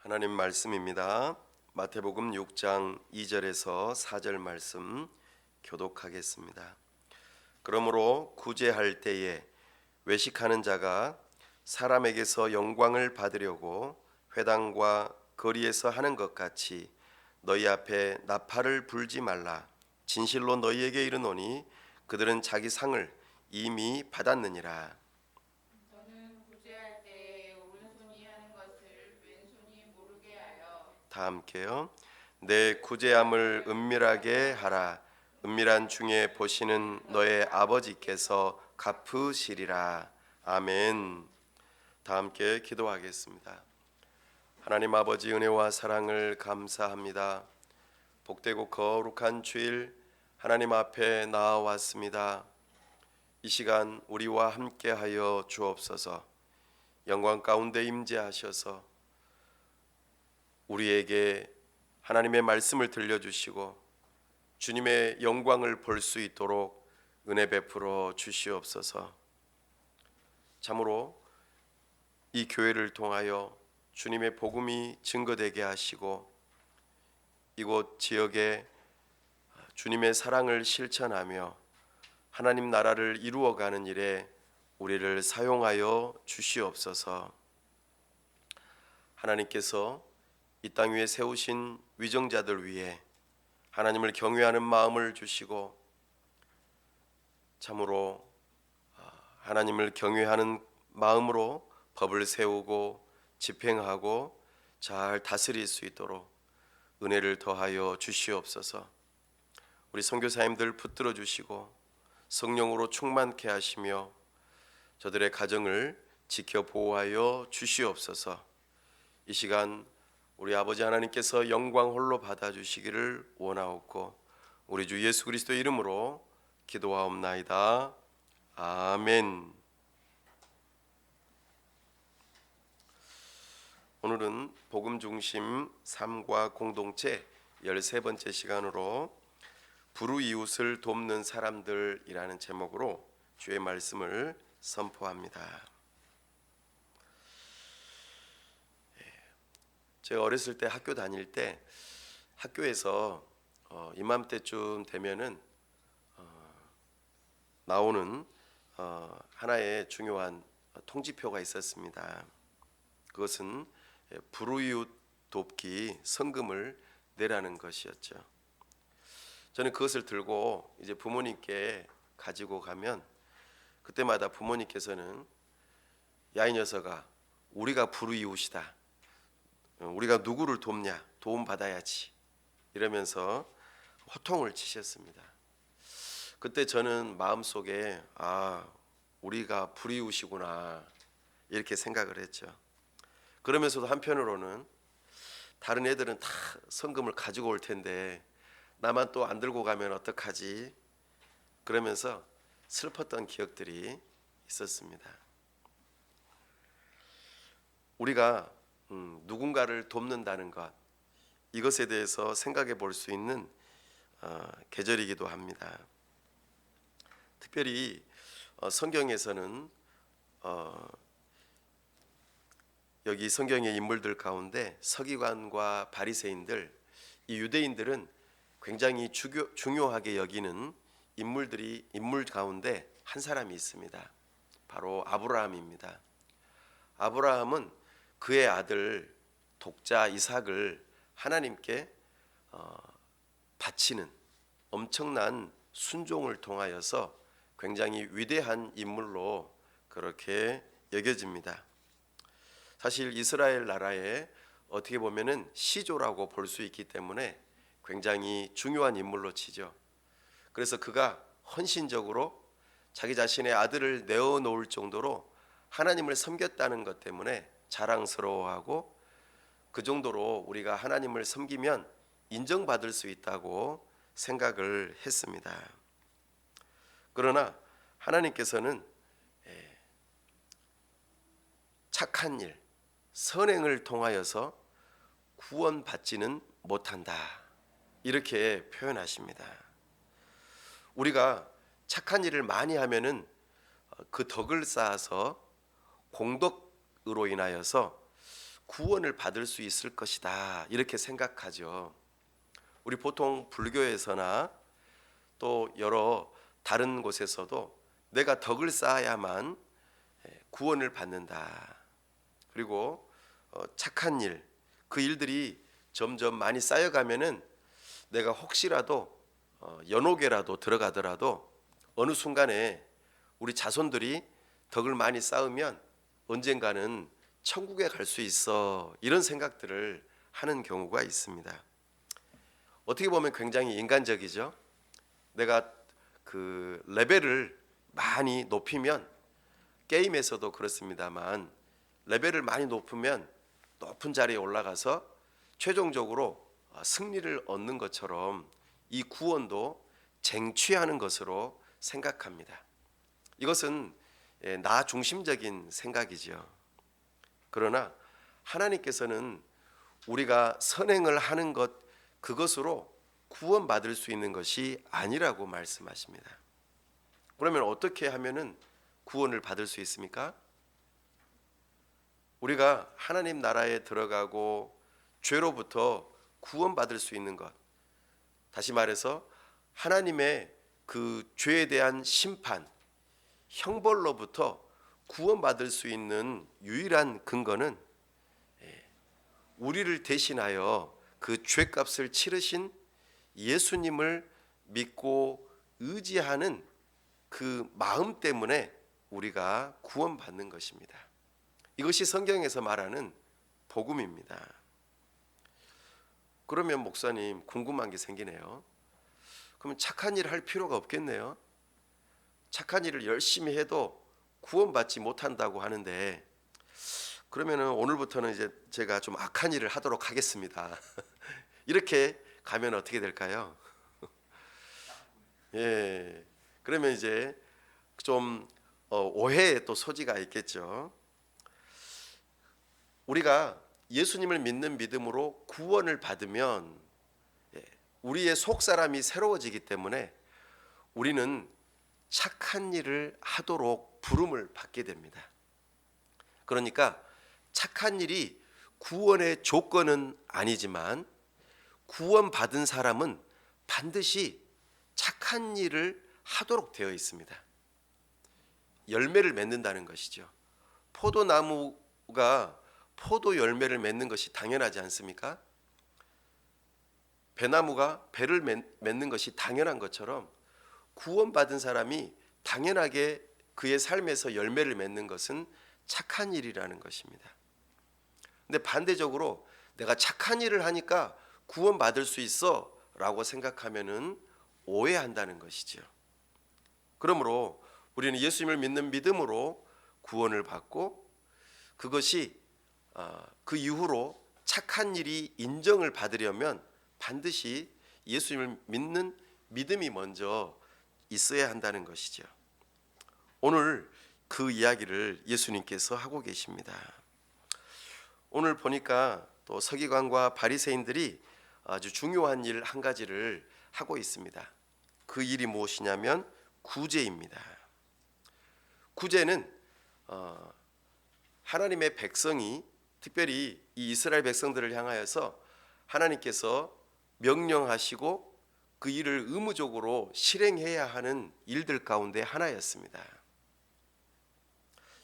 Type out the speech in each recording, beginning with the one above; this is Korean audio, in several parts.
하나님 말씀입니다. 마태복음 6장 2절에서 4절 말씀 교독하겠습니다. 그러므로 구제할 때에 외식하는 자가 사람에게서 영광을 받으려고 회당과 거리에서 하는 것 같이 너희 앞에 나팔을 불지 말라. 진실로 너희에게 이르노니 그들은 자기 상을 이미 받았느니라. 너는 구제할 때 오른손이 하는 것을 왼손이 모르게 하여 다 함께요. 내 구제함을 은밀하게 하라. 은밀한 중에 보시는 너의 아버지께서 갚으시리라. 아멘. 다 함께 기도하겠습니다. 하나님 아버지, 은혜와 사랑을 감사합니다. 복되고 거룩한 주일 하나님 앞에 나아왔습니다. 이 시간 우리와 함께하여 주옵소서. 영광 가운데 임재하셔서 우리에게 하나님의 말씀을 들려주시고 주님의 영광을 볼 수 있도록 은혜 베풀어 주시옵소서. 참으로 이 교회를 통하여 주님의 복음이 증거되게 하시고 이곳 지역에 주님의 사랑을 실천하며 하나님 나라를 이루어가는 일에 우리를 사용하여 주시옵소서. 하나님께서 이 땅 위에 세우신 위정자들 위해 하나님을 경외하는 마음을 주시고 참으로 하나님을 경외하는 마음으로 법을 세우고 집행하고 잘 다스릴 수 있도록 은혜를 더하여 주시옵소서. 우리 선교사님들 붙들어 주시고 성령으로 충만케 하시며 저들의 가정을 지켜 보호하여 주시옵소서. 이 시간 우리 아버지 하나님께서 영광 홀로 받아주시기를 원하옵고 우리 주 예수 그리스도의 이름으로 기도하옵나이다. 아멘. 오늘은 복음 중심 삶과 공동체 13번째 시간으로 불우이웃을 돕는 사람들이라는 제목으로 주의 말씀을 선포합니다. 제가 어렸을 때 학교 다닐 때 학교에서 이맘때쯤 되면은 나오는 하나의 중요한 통지표가 있었습니다. 그것은 불우이웃 돕기 성금을 내라는 것이었죠. 저는 그것을 들고 이제 부모님께 가지고 가면 그때마다 부모님께서는 야, 이 녀석아, 우리가 불우이웃이다. 우리가 누구를 돕냐? 도움 받아야지. 이러면서 호통을 치셨습니다. 그때 저는 마음속에 우리가 불이웃이구나 이렇게 생각을 했죠. 그러면서도 한편으로는 다른 애들은 다 성금을 가지고 올 텐데 나만 또 안 들고 가면 어떡하지? 그러면서 슬펐던 기억들이 있었습니다. 우리가 누군가를 돕는다는 것, 이것에 대해서 생각해 볼 수 있는 계절이기도 합니다. 특별히 성경에서는 여기 성경의 인물들 가운데 서기관과 바리새인들, 이 유대인들은 굉장히 중요하게 여기는 인물 가운데 한 사람이 있습니다. 바로 아브라함입니다. 아브라함은 그의 아들 독자 이삭을 하나님께 바치는 엄청난 순종을 통하여서 굉장히 위대한 인물로 그렇게 여겨집니다. 사실 이스라엘 나라의 어떻게 보면은 시조라고 볼 수 있기 때문에 굉장히 중요한 인물로 치죠. 그래서 그가 헌신적으로 자기 자신의 아들을 내어놓을 정도로 하나님을 섬겼다는 것 때문에 자랑스러워하고 그 정도로 우리가 하나님을 섬기면 인정받을 수 있다고 생각을 했습니다. 그러나 하나님께서는 착한 일, 선행을 통하여서 구원받지는 못한다 이렇게 표현하십니다. 우리가 착한 일을 많이 하면은 그 덕을 쌓아서 공덕으로 인하여서 구원을 받을 수 있을 것이다 이렇게 생각하죠. 우리 보통 불교에서나 또 여러 다른 곳에서도 내가 덕을 쌓아야만 구원을 받는다. 그리고 착한 일, 그 일들이 점점 많이 쌓여가면은 내가 혹시라도 연옥에라도 들어가더라도 어느 순간에 우리 자손들이 덕을 많이 쌓으면 언젠가는 천국에 갈 수 있어, 이런 생각들을 하는 경우가 있습니다. 어떻게 보면 굉장히 인간적이죠. 내가 그 레벨을 많이 높이면, 게임에서도 그렇습니다만 레벨을 많이 높으면 높은 자리에 올라가서 최종적으로 승리를 얻는 것처럼 이 구원도 쟁취하는 것으로 생각합니다. 이것은 나 중심적인 생각이죠. 그러나 하나님께서는 우리가 선행을 하는 것, 그것으로 구원받을 수 있는 것이 아니라고 말씀하십니다. 그러면 어떻게 하면은 구원을 받을 수 있습니까? 우리가 하나님 나라에 들어가고 죄로부터 구원받을 수 있는 것, 다시 말해서 하나님의 그 죄에 대한 심판, 형벌로부터 구원받을 수 있는 유일한 근거는 우리를 대신하여 그 죄값을 치르신 예수님을 믿고 의지하는 그 마음 때문에 우리가 구원받는 것입니다. 이것이 성경에서 말하는 복음입니다. 그러면 목사님, 궁금한 게 생기네요. 그러면 착한 일을 할 필요가 없겠네요. 착한 일을 열심히 해도 구원받지 못한다고 하는데, 그러면은 오늘부터는 이제 제가 좀 악한 일을 하도록 하겠습니다. 이렇게 가면 어떻게 될까요? 예. 그러면 이제 좀 오해의 또 소지가 있겠죠. 우리가 예수님을 믿는 믿음으로 구원을 받으면 우리의 속사람이 새로워지기 때문에 우리는 착한 일을 하도록 부름을 받게 됩니다. 그러니까 착한 일이 구원의 조건은 아니지만 구원받은 사람은 반드시 착한 일을 하도록 되어 있습니다. 열매를 맺는다는 것이죠. 포도나무가 포도 열매를 맺는 것이 당연하지 않습니까? 배나무가 배를 맺는 것이 당연한 것처럼 구원받은 사람이 당연하게 그의 삶에서 열매를 맺는 것은 착한 일이라는 것입니다. 근데 반대적으로 내가 착한 일을 하니까 구원받을 수 있어 라고 생각하면은 오해한다는 것이죠. 그러므로 우리는 예수님을 믿는 믿음으로 구원을 받고, 그것이 그 이후로 착한 일이 인정을 받으려면 반드시 예수님을 믿는 믿음이 먼저 있어야 한다는 것이죠. 오늘 그 이야기를 예수님께서 하고 계십니다. 오늘 보니까 또 서기관과 바리새인들이 아주 중요한 일 한 가지를 하고 있습니다. 그 일이 무엇이냐면 구제입니다. 구제는 하나님의 백성이, 특별히 이 이스라엘 백성들을 향하여서 하나님께서 명령하시고 그 일을 의무적으로 실행해야 하는 일들 가운데 하나였습니다.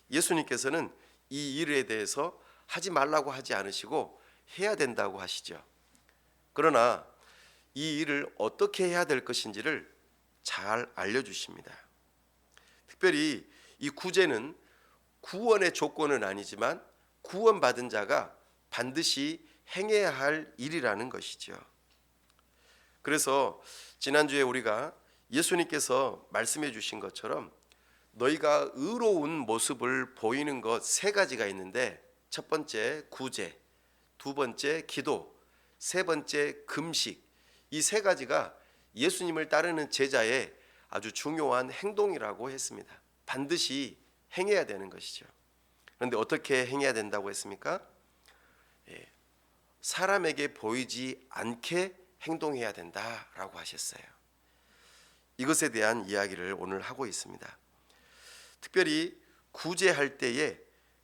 예수님께서는 이 일에 대해서 하지 말라고 하지 않으시고 해야 된다고 하시죠. 그러나 이 일을 어떻게 해야 될 것인지를 잘 알려주십니다. 특별히 이 구제는 구원의 조건은 아니지만 구원받은 자가 반드시 행해야 할 일이라는 것이죠. 그래서 지난주에 우리가 예수님께서 말씀해 주신 것처럼 너희가 의로운 모습을 보이는 것 세 가지가 있는데, 첫 번째 구제, 두 번째 기도, 세 번째 금식, 이 세 가지가 예수님을 따르는 제자의 아주 중요한 행동이라고 했습니다. 반드시 행해야 되는 것이죠. 그런데 어떻게 행해야 된다고 했습니까? 사람에게 보이지 않게 행동해야 된다라고 하셨어요. 이것에 대한 이야기를 오늘 하고 있습니다. 특별히 구제할 때에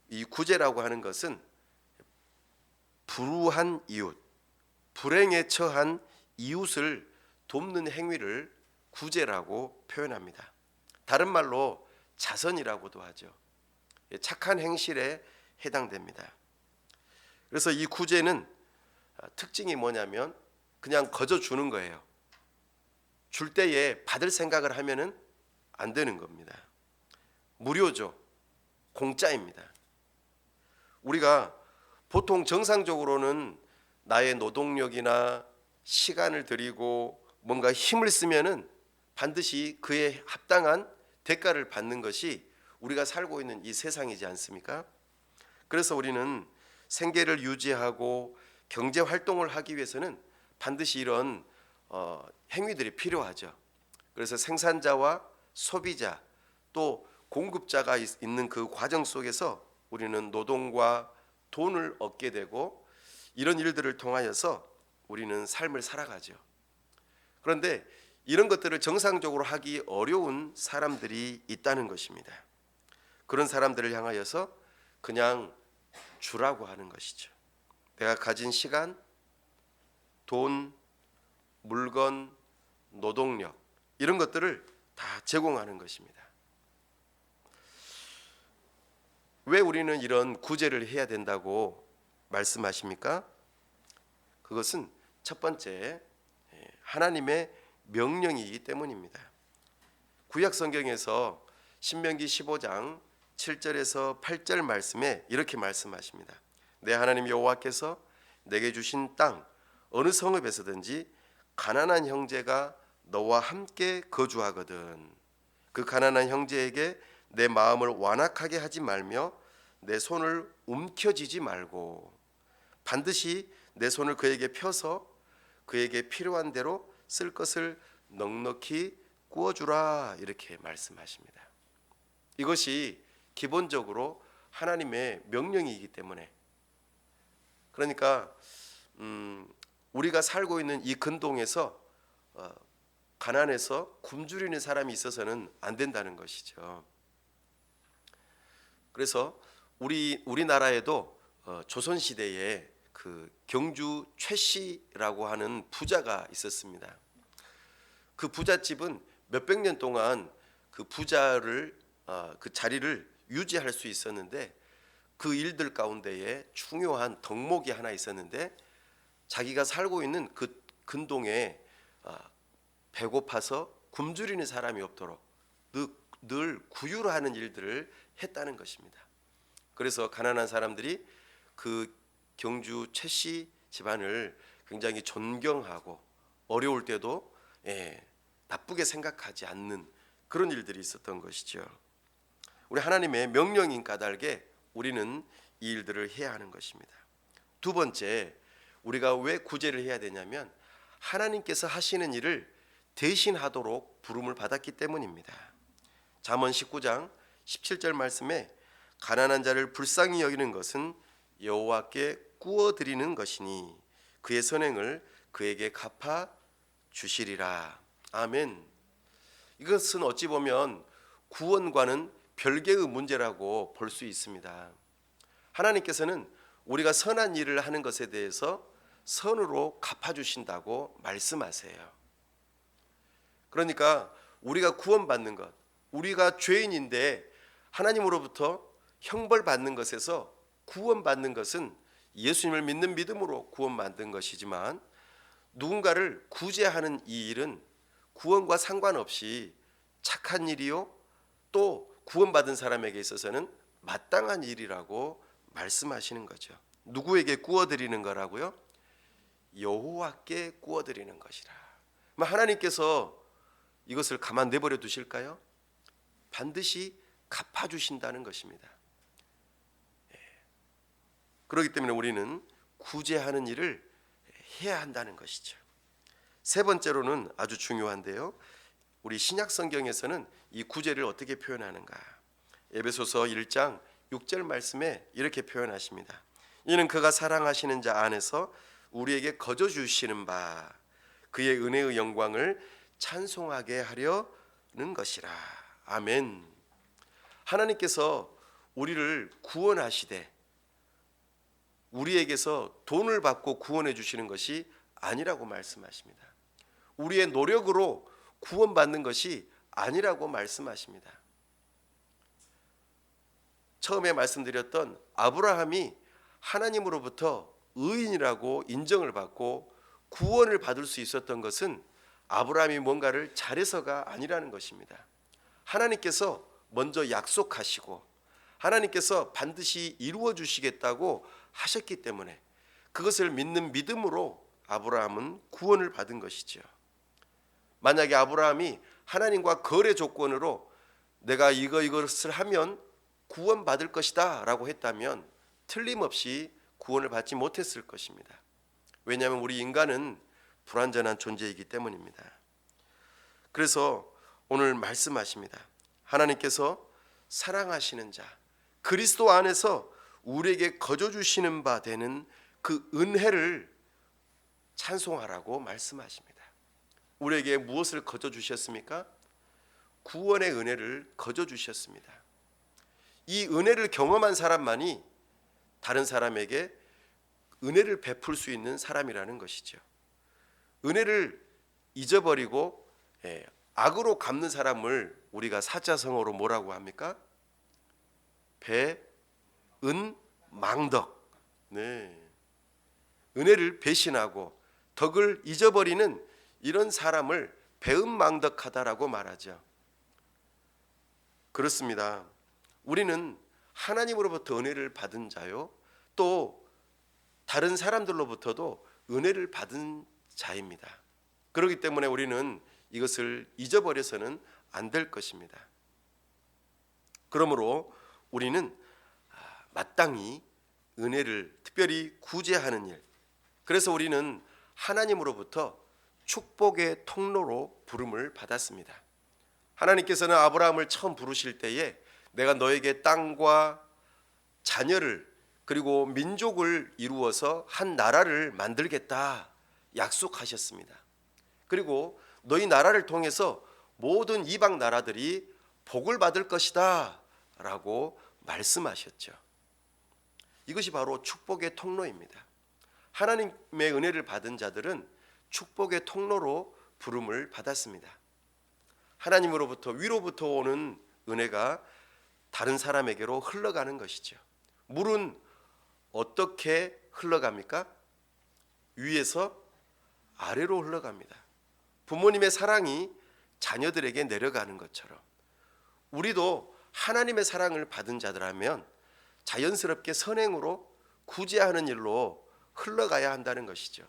이 구제라고 하는 것은 불우한 이웃, 불행에 처한 이웃을 돕는 행위를 구제라고 표현합니다. 다른 말로 자선이라고도 하죠. 착한 행실에 해당됩니다. 그래서 이 구제는 특징이 뭐냐면 그냥 거저 주는 거예요. 줄 때에 받을 생각을 하면은 안 되는 겁니다. 무료죠. 공짜입니다. 우리가 보통 정상적으로는 나의 노동력이나 시간을 들이고 뭔가 힘을 쓰면은 반드시 그에 합당한 대가를 받는 것이 우리가 살고 있는 이 세상이지 않습니까? 그래서 우리는 생계를 유지하고 경제 활동을 하기 위해서는 반드시 이런 행위들이 필요하죠. 그래서 생산자와 소비자 또 공급자가 있는 그 과정 속에서 우리는 노동과 돈을 얻게 되고 이런 일들을 통하여서 우리는 삶을 살아가죠. 그런데 이런 것들을 정상적으로 하기 어려운 사람들이 있다는 것입니다. 그런 사람들을 향하여서 그냥 주라고 하는 것이죠. 내가 가진 시간, 돈, 물건, 노동력 이런 것들을 다 제공하는 것입니다. 왜 우리는 이런 구제를 해야 된다고 말씀하십니까? 그것은 첫 번째 하나님의 명령이기 때문입니다. 구약 성경에서 신명기 15장 7절에서 8절 말씀에 이렇게 말씀하십니다. 내 하나님 여호와께서 내게 주신 땅 어느 성읍에서든지 가난한 형제가 너와 함께 거주하거든 그 가난한 형제에게 내 마음을 완악하게 하지 말며 내 손을 움켜쥐지 말고 반드시 내 손을 그에게 펴서 그에게 필요한 대로 쓸 것을 넉넉히 구워주라 이렇게 말씀하십니다. 이것이 기본적으로 하나님의 명령이기 때문에 그러니까 우리가 살고 있는 이 근동에서 가난해서 굶주리는 사람이 있어서는 안 된다는 것이죠. 그래서 우리나라에도 조선 시대에 그 경주 최씨라고 하는 부자가 있었습니다. 그 부잣집은 몇백 년 동안 그 부자를 그 자리를 유지할 수 있었는데 그 일들 가운데에 중요한 덕목이 하나 있었는데 자기가 살고 있는 그 근동에 배고파서 굶주리는 사람이 없도록 늘 구휼하는 일들을 했다는 것입니다. 그래서 가난한 사람들이 그 경주 최씨 집안을 굉장히 존경하고 어려울 때도 나쁘게 생각하지 않는 그런 일들이 있었던 것이죠. 우리 하나님의 명령인 까닭에 우리는 이 일들을 해야 하는 것입니다. 두 번째, 우리가 왜 구제를 해야 되냐면 하나님께서 하시는 일을 대신하도록 부름을 받았기 때문입니다. 잠언 19장 17절 말씀에 가난한 자를 불쌍히 여기는 것은 여호와께 구워드리는 것이니 그의 선행을 그에게 갚아 주시리라. 아멘. 이것은 어찌 보면 구원과는 별개의 문제라고 볼 수 있습니다. 하나님께서는 우리가 선한 일을 하는 것에 대해서 선으로 갚아주신다고 말씀하세요. 그러니까 우리가 구원받는 것, 우리가 죄인인데 하나님으로부터 형벌받는 것에서 구원받는 것은 예수님을 믿는 믿음으로 구원받는 것이지만 누군가를 구제하는 이 일은 구원과 상관없이 착한 일이요 또 구원받은 사람에게 있어서는 마땅한 일이라고 말씀하시는 거죠. 누구에게 구워드리는 거라고요? 여호와께 구워드리는 것이라. 하나님께서 이것을 가만 내버려 두실까요? 반드시 갚아주신다는 것입니다. 그렇기 때문에 우리는 구제하는 일을 해야 한다는 것이죠. 세 번째로는 아주 중요한데요. 우리 신약 성경에서는 이 구제를 어떻게 표현하는가? 에베소서 1장 6절 말씀에 이렇게 표현하십니다. 이는 그가 사랑하시는 자 안에서 우리에게 거저 주시는 바 그의 은혜의 영광을 찬송하게 하려는 것이라. 아멘. 하나님께서 우리를 구원하시되 우리에게서 돈을 받고 구원해 주시는 것이 아니라고 말씀하십니다. 우리의 노력으로 구원받는 것이 아니라고 말씀하십니다. 처음에 말씀드렸던 아브라함이 하나님으로부터 의인이라고 인정을 받고 구원을 받을 수 있었던 것은 아브라함이 뭔가를 잘해서가 아니라는 것입니다. 하나님께서 먼저 약속하시고 하나님께서 반드시 이루어 주시겠다고 하셨기 때문에 그것을 믿는 믿음으로 아브라함은 구원을 받은 것이죠. 만약에 아브라함이 하나님과 거래 조건으로 내가 이것을 하면 구원받을 것이다 라고 했다면 틀림없이 구원을 받지 못했을 것입니다. 왜냐하면 우리 인간은 불완전한 존재이기 때문입니다. 그래서 오늘 말씀하십니다. 하나님께서 사랑하시는 자, 그리스도 안에서 우리에게 거저 주시는 바 되는 그 은혜를 찬송하라고 말씀하십니다. 우리에게 무엇을 거저 주셨습니까? 구원의 은혜를 거저 주셨습니다. 이 은혜를 경험한 사람만이 다른 사람에게 은혜를 베풀 수 있는 사람이라는 것이죠. 은혜를 잊어버리고 악으로 갚는 사람을 우리가 사자성어로 뭐라고 합니까? 배은망덕. 네. 은혜를 배신하고 덕을 잊어버리는 이런 사람을 배은망덕하다라고 말하죠. 그렇습니다. 우리는 하나님으로부터 은혜를 받은 자요, 또 다른 사람들로부터도 은혜를 받은 자입니다. 그렇기 때문에 우리는 이것을 잊어버려서는 안 될 것입니다. 그러므로 우리는 마땅히 은혜를 특별히 구제하는 일, 그래서 우리는 하나님으로부터 축복의 통로로 부름을 받았습니다. 하나님께서는 아브라함을 처음 부르실 때에 내가 너에게 땅과 자녀를 그리고 민족을 이루어서 한 나라를 만들겠다 약속하셨습니다. 그리고 너희 나라를 통해서 모든 이방 나라들이 복을 받을 것이다 라고 말씀하셨죠. 이것이 바로 축복의 통로입니다. 하나님의 은혜를 받은 자들은 축복의 통로로 부름을 받았습니다. 하나님으로부터 위로부터 오는 은혜가 다른 사람에게로 흘러가는 것이죠. 물은 어떻게 흘러갑니까? 위에서 아래로 흘러갑니다. 부모님의 사랑이 자녀들에게 내려가는 것처럼 우리도 하나님의 사랑을 받은 자들하면 자연스럽게 선행으로 구제하는 일로 흘러가야 한다는 것이죠.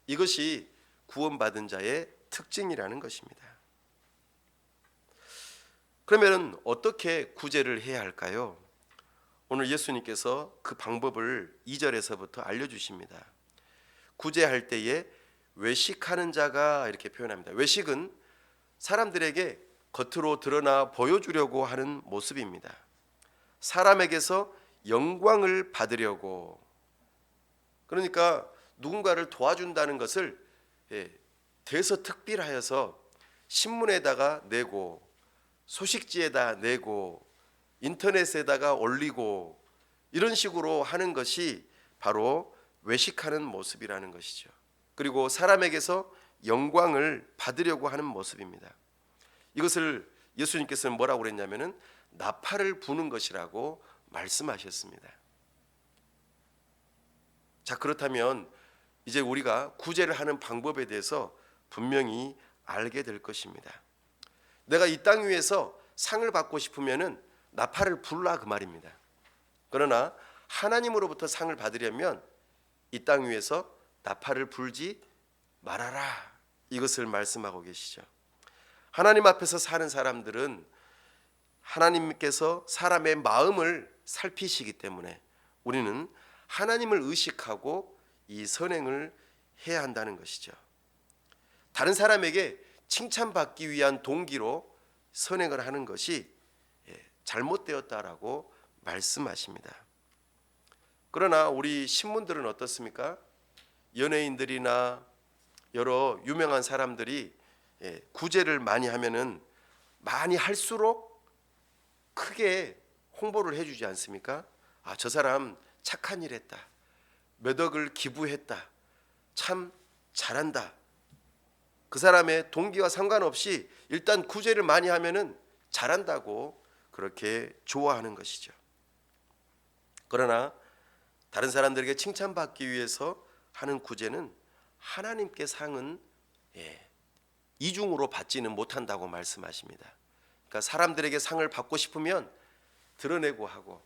이것이 구원받은 자의 특징이라는 것입니다. 그러면 어떻게 구제를 해야 할까요? 오늘 예수님께서 그 방법을 2절에서부터 알려주십니다. 구제할 때에 외식하는 자가 이렇게 표현합니다. 외식은 사람들에게 겉으로 드러나 보여주려고 하는 모습입니다. 사람에게서 영광을 받으려고, 그러니까 누군가를 도와준다는 것을 대서특필하여서 신문에다가 내고 소식지에다 내고 인터넷에다가 올리고 이런 식으로 하는 것이 바로 외식하는 모습이라는 것이죠. 그리고 사람에게서 영광을 받으려고 하는 모습입니다. 이것을 예수님께서는 뭐라고 그랬냐면은 나팔을 부는 것이라고 말씀하셨습니다. 자, 그렇다면 이제 우리가 구제를 하는 방법에 대해서 분명히 알게 될 것입니다. 내가 이 땅 위에서 상을 받고 싶으면은 나팔을 불라 그 말입니다. 그러나 하나님으로부터 상을 받으려면 이 땅 위에서 나팔을 불지 말아라, 이것을 말씀하고 계시죠. 하나님 앞에서 사는 사람들은 하나님께서 사람의 마음을 살피시기 때문에 우리는 하나님을 의식하고 이 선행을 해야 한다는 것이죠. 다른 사람에게 칭찬받기 위한 동기로 선행을 하는 것이 잘못되었다라고 말씀하십니다. 그러나 우리 신문들은 어떻습니까? 연예인들이나 여러 유명한 사람들이 구제를 많이 하면은 많이 할수록 크게 홍보를 해주지 않습니까? 아, 저 사람 착한 일 했다, 몇 억을 기부했다. 참 잘한다. 그 사람의 동기와 상관없이 일단 구제를 많이 하면은 잘한다고 그렇게 좋아하는 것이죠. 그러나 다른 사람들에게 칭찬받기 위해서 하는 구제는 하나님께 상은 이중으로 받지는 못한다고 말씀하십니다. 그러니까 사람들에게 상을 받고 싶으면 드러내고 하고,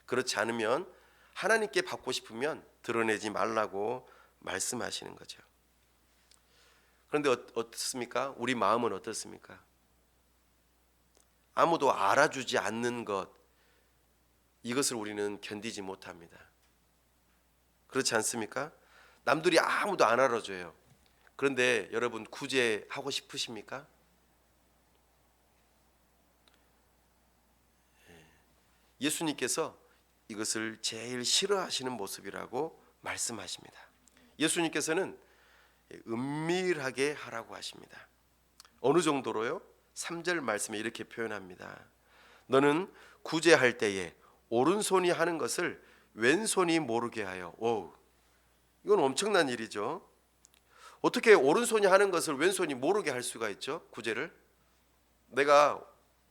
그렇지 않으면 하나님께 받고 싶으면 드러내지 말라고 말씀하시는 거죠. 그런데 어떻습니까? 우리 마음은 어떻습니까? 아무도 알아주지 않는 것, 이것을 우리는 견디지 못합니다. 그렇지 않습니까? 남들이 아무도 안 알아줘요. 그런데 여러분, 구제하고 싶으십니까? 예수님께서 이것을 제일 싫어하시는 모습이라고 말씀하십니다. 예수님께서는 은밀하게 하라고 하십니다. 어느 정도로요? 3절 말씀에 이렇게 표현합니다. 너는 구제할 때에 오른손이 하는 것을 왼손이 모르게 하여. 오, 이건 엄청난 일이죠. 어떻게 오른손이 하는 것을 왼손이 모르게 할 수가 있죠? 구제를 내가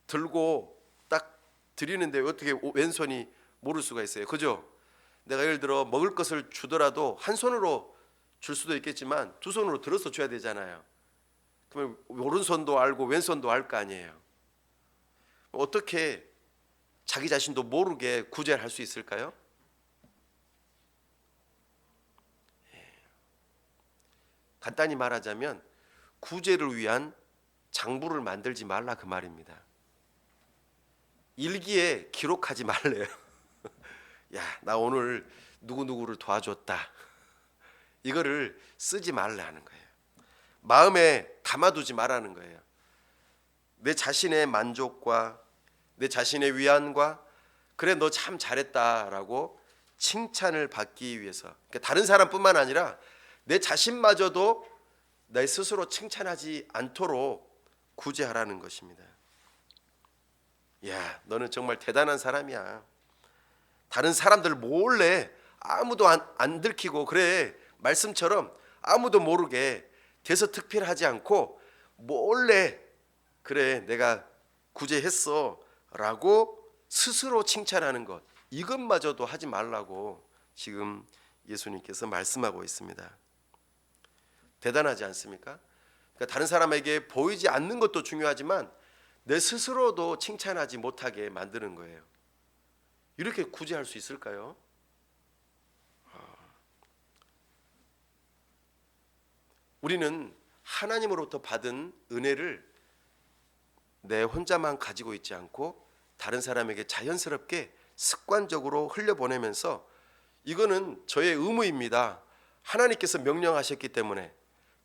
들고 딱 드리는데 어떻게 왼손이 모를 수가 있어요? 그죠? 내가 예를 들어 먹을 것을 주더라도 한 손으로 줄 수도 있겠지만 두 손으로 들어서 줘야 되잖아요. 그러면 오른손도 알고 왼손도 알 거 아니에요. 어떻게 자기 자신도 모르게 구제를 할 수 있을까요? 간단히 말하자면 구제를 위한 장부를 만들지 말라 그 말입니다. 일기에 기록하지 말래요. 야, 나 오늘 누구누구를 도와줬다. 이거를 쓰지 말라는 거예요. 마음에 담아두지 말라는 거예요. 내 자신의 만족과 내 자신의 위안과 그래 너 참 잘했다라고 칭찬을 받기 위해서, 그러니까 다른 사람뿐만 아니라 내 자신마저도 내 스스로 칭찬하지 않도록 구제하라는 것입니다. 야, 너는 정말 대단한 사람이야. 다른 사람들 몰래 아무도 안 들키고, 그래 말씀처럼 아무도 모르게 대서특필하지 않고 몰래 그래 내가 구제했어 라고 스스로 칭찬하는 것, 이것마저도 하지 말라고 지금 예수님께서 말씀하고 있습니다. 대단하지 않습니까? 그러니까 다른 사람에게 보이지 않는 것도 중요하지만 내 스스로도 칭찬하지 못하게 만드는 거예요. 이렇게 구제할 수 있을까요? 우리는 하나님으로부터 받은 은혜를 내 혼자만 가지고 있지 않고 다른 사람에게 자연스럽게 습관적으로 흘려보내면서 이거는 저의 의무입니다. 하나님께서 명령하셨기 때문에,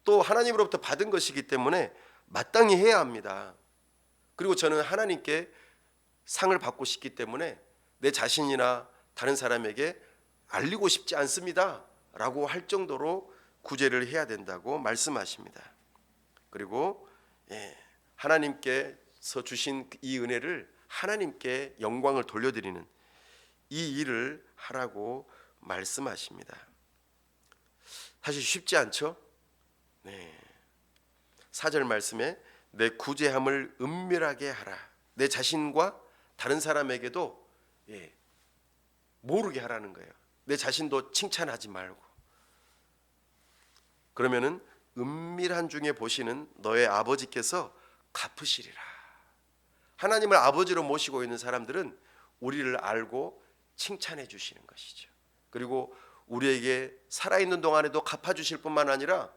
또 하나님으로부터 받은 것이기 때문에 마땅히 해야 합니다. 그리고 저는 하나님께 상을 받고 싶기 때문에 내 자신이나 다른 사람에게 알리고 싶지 않습니다 라고 할 정도로 구제를 해야 된다고 말씀하십니다. 그리고 하나님께서 주신 이 은혜를 하나님께 영광을 돌려드리는 이 일을 하라고 말씀하십니다. 사실 쉽지 않죠? 4절 말씀에 내 구제함을 은밀하게 하라. 내 자신과 다른 사람에게도 모르게 하라는 거예요. 내 자신도 칭찬하지 말고. 그러면은 은밀한 중에 보시는 너의 아버지께서 갚으시리라. 하나님을 아버지로 모시고 있는 사람들은 우리를 알고 칭찬해 주시는 것이죠. 그리고 우리에게 살아있는 동안에도 갚아주실 뿐만 아니라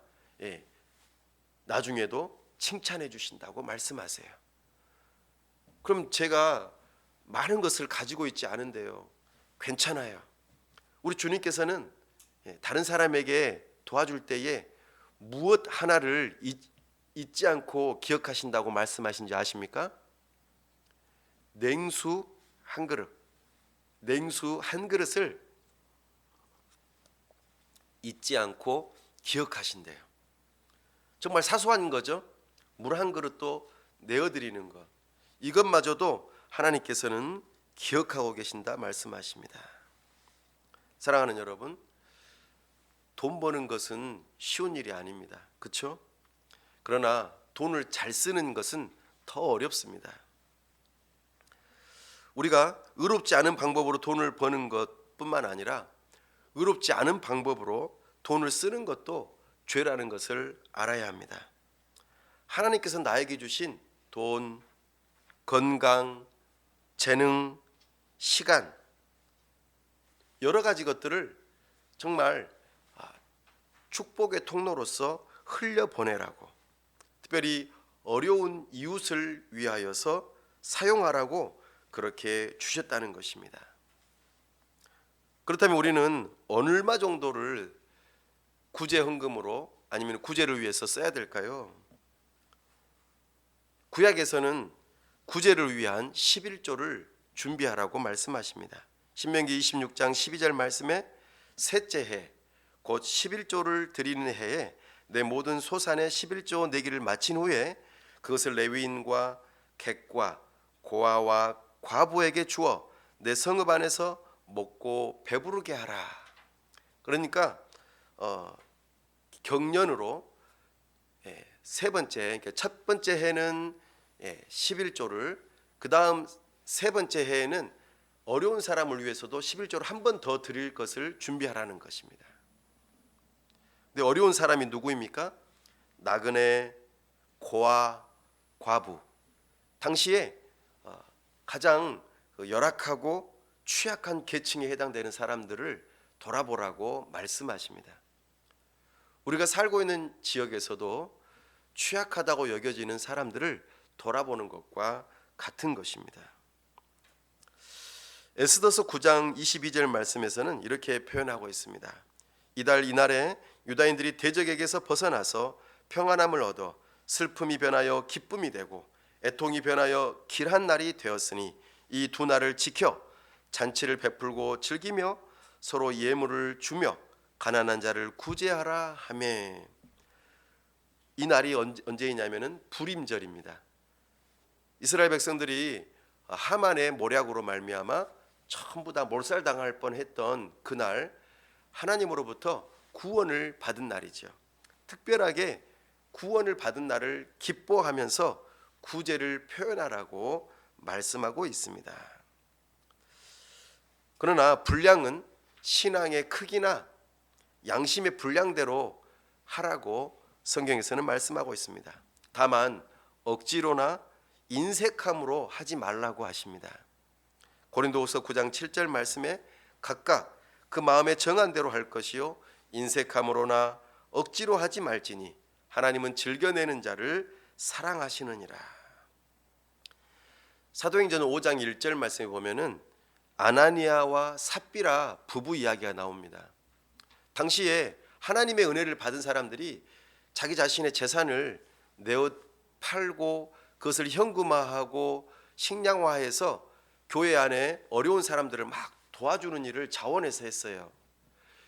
나중에도 칭찬해 주신다고 말씀하세요. 그럼 제가 많은 것을 가지고 있지 않은데요, 괜찮아요. 우리 주님께서는 다른 사람에게 도와줄 때에 무엇 하나를 잊지 않고 기억하신다고 말씀하신지 아십니까? 냉수 한 그릇을 잊지 않고 기억하신대요. 정말 사소한 거죠. 물 한 그릇도 내어드리는 것, 이것마저도 하나님께서는 기억하고 계신다 말씀하십니다. 사랑하는 여러분, 돈 버는 것은 쉬운 일이 아닙니다. 그렇죠? 그러나 돈을 잘 쓰는 것은 더 어렵습니다. 우리가 의롭지 않은 방법으로 돈을 버는 것뿐만 아니라 의롭지 않은 방법으로 돈을 쓰는 것도 죄라는 것을 알아야 합니다. 하나님께서 나에게 주신 돈, 건강, 재능, 시간, 여러 가지 것들을 정말 축복의 통로로서 흘려보내라고, 특별히 어려운 이웃을 위하여서 사용하라고 그렇게 주셨다는 것입니다. 그렇다면 우리는 얼마 정도를 구제 헌금으로 아니면 구제를 위해서 써야 될까요? 구약에서는 구제를 위한 11조를 준비하라고 말씀하십니다. 신명기 26장 12절 말씀에 셋째 해 곧 11조를 드리는 해에 내 모든 소산의 11조 내기를 마친 후에 그것을 레위인과 객과 고아와 과부에게 주어 내 성읍 안에서 먹고 배부르게 하라. 그러니까 경년으로 세 번째, 그러니까 첫 번째 해는 11조를, 그 다음 세 번째 해에는 어려운 사람을 위해서도 11조를 한 번 더 드릴 것을 준비하라는 것입니다. 근데 어려운 사람이 누구입니까? 나그네, 고아, 과부. 당시에 가장 열악하고 취약한 계층에 해당되는 사람들을 돌아보라고 말씀하십니다. 우리가 살고 있는 지역에서도 취약하다고 여겨지는 사람들을 돌아보는 것과 같은 것입니다. 에스더서 9장 22절 말씀에서는 이렇게 표현하고 있습니다. 이달 이날에 유다인들이 대적에게서 벗어나서 평안함을 얻어 슬픔이 변하여 기쁨이 되고 애통이 변하여 길한 날이 되었으니 이 두 날을 지켜 잔치를 베풀고 즐기며 서로 예물을 주며 가난한 자를 구제하라 하매. 이 날이 언제이냐면은 불임절입니다. 이스라엘 백성들이 하만의 모략으로 말미암아 전부 다 몰살당할 뻔했던 그날 하나님으로부터 구원을 받은 날이죠. 특별하게 구원을 받은 날을 기뻐하면서 구제를 표현하라고 말씀하고 있습니다. 그러나 분량은 신앙의 크기나 양심의 분량대로 하라고 성경에서는 말씀하고 있습니다. 다만 억지로나 인색함으로 하지 말라고 하십니다. 고린도후서 9장 7절 말씀에 각각 그 마음에 정한 대로 할 것이요 인색함으로나 억지로 하지 말지니 하나님은 즐겨내는 자를 사랑하시느니라. 사도행전 5장 1절 말씀에 보면은 아나니아와 삽비라 부부 이야기가 나옵니다. 당시에 하나님의 은혜를 받은 사람들이 자기 자신의 재산을 내어 팔고 그것을 현금화하고 식량화해서 교회 안에 어려운 사람들을 막 도와주는 일을 자원해서 했어요.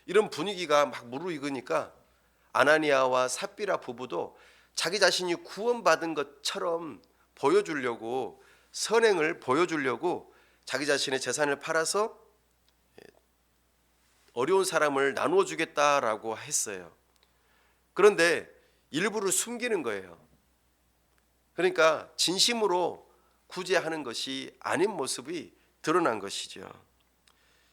이런 분위기가 막 무르익으니까 아나니아와 삽비라 부부도 자기 자신이 구원받은 것처럼 보여주려고, 선행을 보여주려고 자기 자신의 재산을 팔아서 어려운 사람을 나누어 주겠다라고 했어요. 그런데 일부를 숨기는 거예요. 그러니까 진심으로 구제하는 것이 아닌 모습이 드러난 것이죠.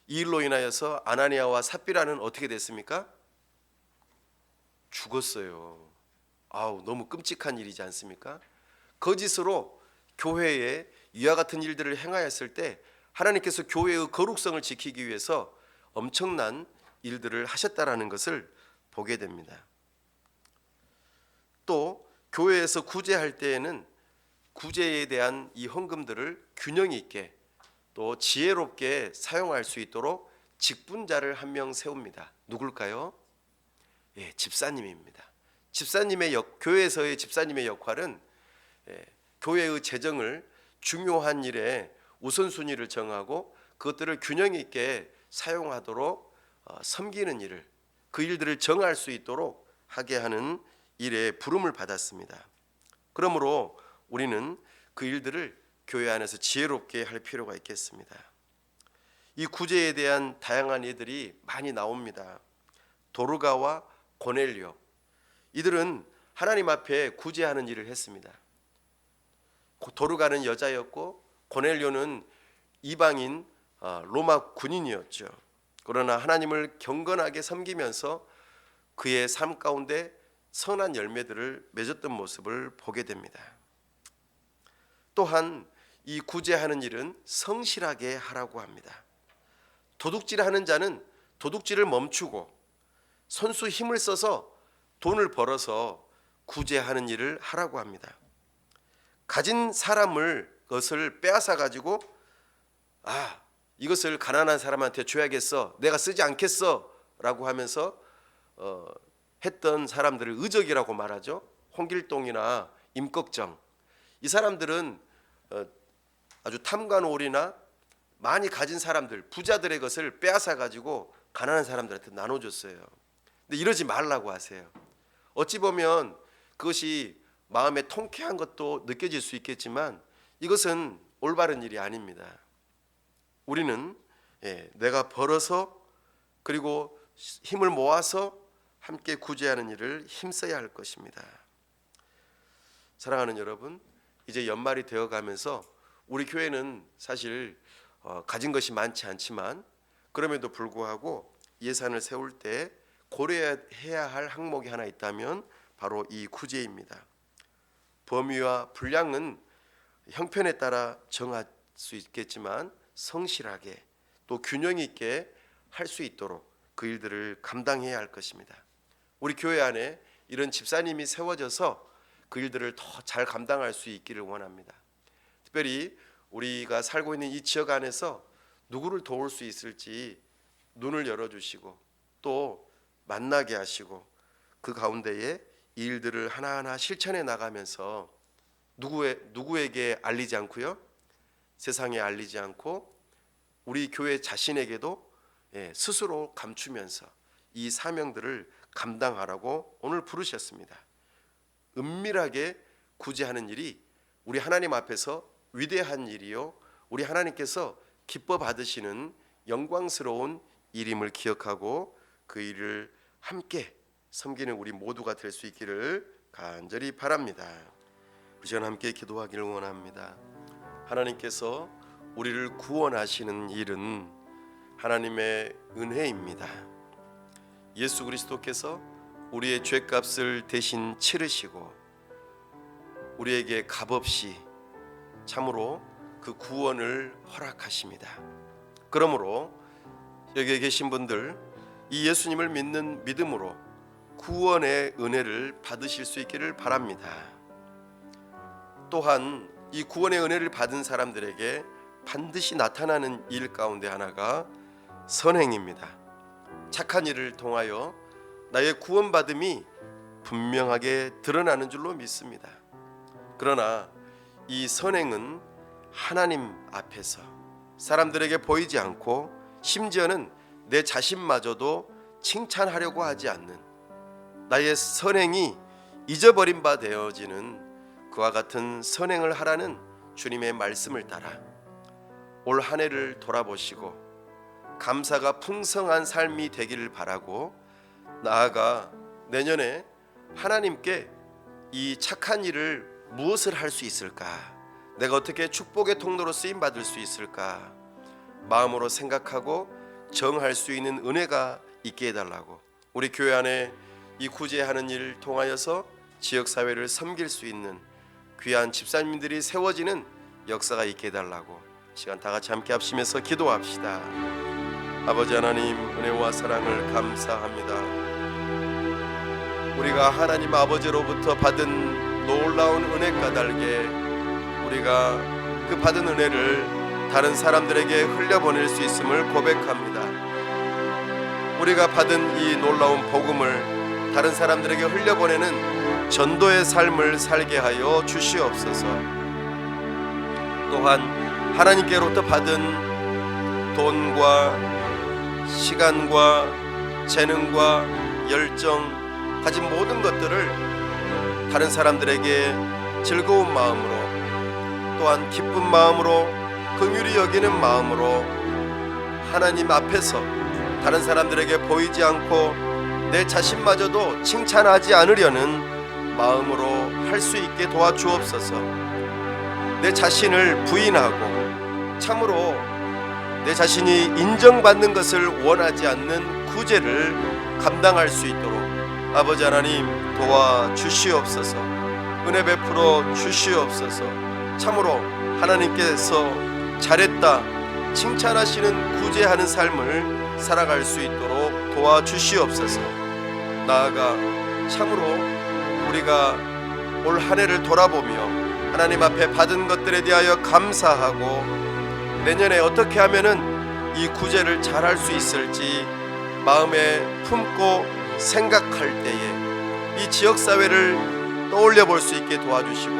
이 일로 인하여서 아나니아와 삽비라는 어떻게 됐습니까? 죽었어요. 아우, 너무 끔찍한 일이지 않습니까? 거짓으로 교회에 이와 같은 일들을 행하였을 때 하나님께서 교회의 거룩성을 지키기 위해서 엄청난 일들을 하셨다라는 것을 보게 됩니다. 또 교회에서 구제할 때에는 구제에 대한 이 헌금들을 균형 있게 또 지혜롭게 사용할 수 있도록 직분자를 한 명 세웁니다. 누굴까요? 집사님입니다. 교회에서의 집사님의 역할은 교회의 재정을 중요한 일에 우선순위를 정하고 그것들을 균형 있게 사용하도록 섬기는 일을, 그 일들을 정할 수 있도록 하게 하는 일에 부름을 받았습니다. 그러므로 우리는 그 일들을 교회 안에서 지혜롭게 할 필요가 있겠습니다. 이 구제에 대한 다양한 예들이 많이 나옵니다. 도르가와 고넬료, 이들은 하나님 앞에 구제하는 일을 했습니다. 도르가는 여자였고 고넬료는 이방인 로마 군인이었죠. 그러나 하나님을 경건하게 섬기면서 그의 삶 가운데 선한 열매들을 맺었던 모습을 보게 됩니다. 또한 이 구제하는 일은 성실하게 하라고 합니다. 도둑질하는 자는 도둑질을 멈추고 손수 힘을 써서 돈을 벌어서 구제하는 일을 하라고 합니다. 가진 사람을 것을 빼앗아 가지고 이것을 가난한 사람한테 줘야겠어, 내가 쓰지 않겠어 라고 하면서 했던 사람들을 의적이라고 말하죠. 홍길동이나 임꺽정, 이 사람들은 아주 탐관오리나 많이 가진 사람들, 부자들의 것을 빼앗아 가지고 가난한 사람들한테 나눠줬어요. 근데 이러지 말라고 하세요. 어찌 보면 그것이 마음에 통쾌한 것도 느껴질 수 있겠지만 이것은 올바른 일이 아닙니다. 우리는 내가 벌어서 그리고 힘을 모아서 함께 구제하는 일을 힘써야 할 것입니다. 사랑하는 여러분, 이제 연말이 되어가면서 우리 교회는 사실 가진 것이 많지 않지만 그럼에도 불구하고 예산을 세울 때 고려해야 할 항목이 하나 있다면 바로 이 구제입니다. 범위와 분량은 형편에 따라 정할 수 있겠지만 성실하게 또 균형 있게 할 수 있도록 그 일들을 감당해야 할 것입니다. 우리 교회 안에 이런 집사님이 세워져서 그 일들을 더 잘 감당할 수 있기를 원합니다. 특별히 우리가 살고 있는 이 지역 안에서 누구를 도울 수 있을지 눈을 열어주시고 또 만나게 하시고 그 가운데에 이 일들을 하나하나 실천해 나가면서 누구에게 알리지 않고요, 세상에 알리지 않고 우리 교회 자신에게도 스스로 감추면서 이 사명들을 감당하라고 오늘 부르셨습니다. 은밀하게 구제하는 일이 우리 하나님 앞에서 위대한 일이요, 우리 하나님께서 기뻐 받으시는 영광스러운 일임을 기억하고 그 일을 함께 섬기는 우리 모두가 될 수 있기를 간절히 바랍니다. 우리 시간 함께 기도하기를 원합니다. 하나님께서 우리를 구원하시는 일은 하나님의 은혜입니다. 예수 그리스도께서 우리의 죄값을 대신 치르시고 우리에게 값없이 참으로 그 구원을 허락하십니다. 그러므로 여기에 계신 분들, 이 예수님을 믿는 믿음으로 구원의 은혜를 받으실 수 있기를 바랍니다. 또한 이 구원의 은혜를 받은 사람들에게 반드시 나타나는 일 가운데 하나가 선행입니다. 착한 일을 통하여 나의 구원받음이 분명하게 드러나는 줄로 믿습니다. 그러나 이 선행은 하나님 앞에서 사람들에게 보이지 않고 심지어는 내 자신마저도 칭찬하려고 하지 않는 나의 선행이 잊어버린 바 되어지는 그와 같은 선행을 하라는 주님의 말씀을 따라 올 한 해를 돌아보시고 감사가 풍성한 삶이 되기를 바라고 나아가 내년에 하나님께 이 착한 일을 무엇을 할 수 있을까, 내가 어떻게 축복의 통로로 쓰임 받을 수 있을까 마음으로 생각하고 정할 수 있는 은혜가 있게 해달라고, 우리 교회 안에 이 구제하는 일을 통하여서 지역사회를 섬길 수 있는 귀한 집사님들이 세워지는 역사가 있게 해달라고 시간 다 같이 함께 합심해서 기도합시다. 아버지 하나님, 은혜와 사랑을 감사합니다. 우리가 하나님 아버지로부터 받은 놀라운 은혜 까닭에 우리가 그 받은 은혜를 다른 사람들에게 흘려보낼 수 있음을 고백합니다. 우리가 받은 이 놀라운 복음을 다른 사람들에게 흘려보내는 전도의 삶을 살게 하여 주시옵소서. 또한 하나님께로부터 받은 돈과 시간과 재능과 열정, 가진 모든 것들을 다른 사람들에게 즐거운 마음으로 또한 기쁜 마음으로 긍휼히 여기는 마음으로 하나님 앞에서 다른 사람들에게 보이지 않고 내 자신마저도 칭찬하지 않으려는 마음으로 할 수 있게 도와주옵소서. 내 자신을 부인하고 참으로 내 자신이 인정받는 것을 원하지 않는 구제를 감당할 수 있도록 아버지 하나님 도와주시옵소서. 은혜 베풀어 주시옵소서. 참으로 하나님께서 잘했다 칭찬하시는 구제하는 삶을 살아갈 수 있도록 도와주시옵소서. 나아가 참으로 우리가 올 한 해를 돌아보며 하나님 앞에 받은 것들에 대하여 감사하고 내년에 어떻게 하면은 이 구제를 잘할 수 있을지 마음에 품고 생각할 때에 이 지역사회를 떠올려 볼 수 있게 도와주시고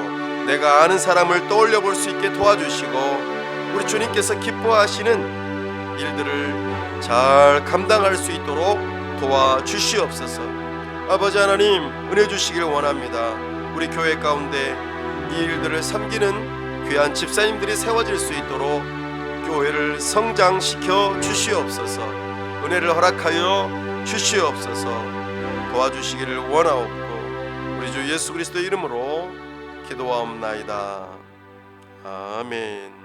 내가 아는 사람을 떠올려 볼 수 있게 도와주시고 우리 주님께서 기뻐하시는 일들을 잘 감당할 수 있도록 도와주시옵소서. 아버지 하나님 은혜 주시길 원합니다. 우리 교회 가운데 이 일들을 섬기는 귀한 집사님들이 세워질 수 있도록 교회를 성장시켜 주시옵소서. 은혜를 허락하여 주시옵소서. 도와주시기를 원하옵고 우리 주 예수 그리스도의 이름으로 기도하옵나이다. 아멘.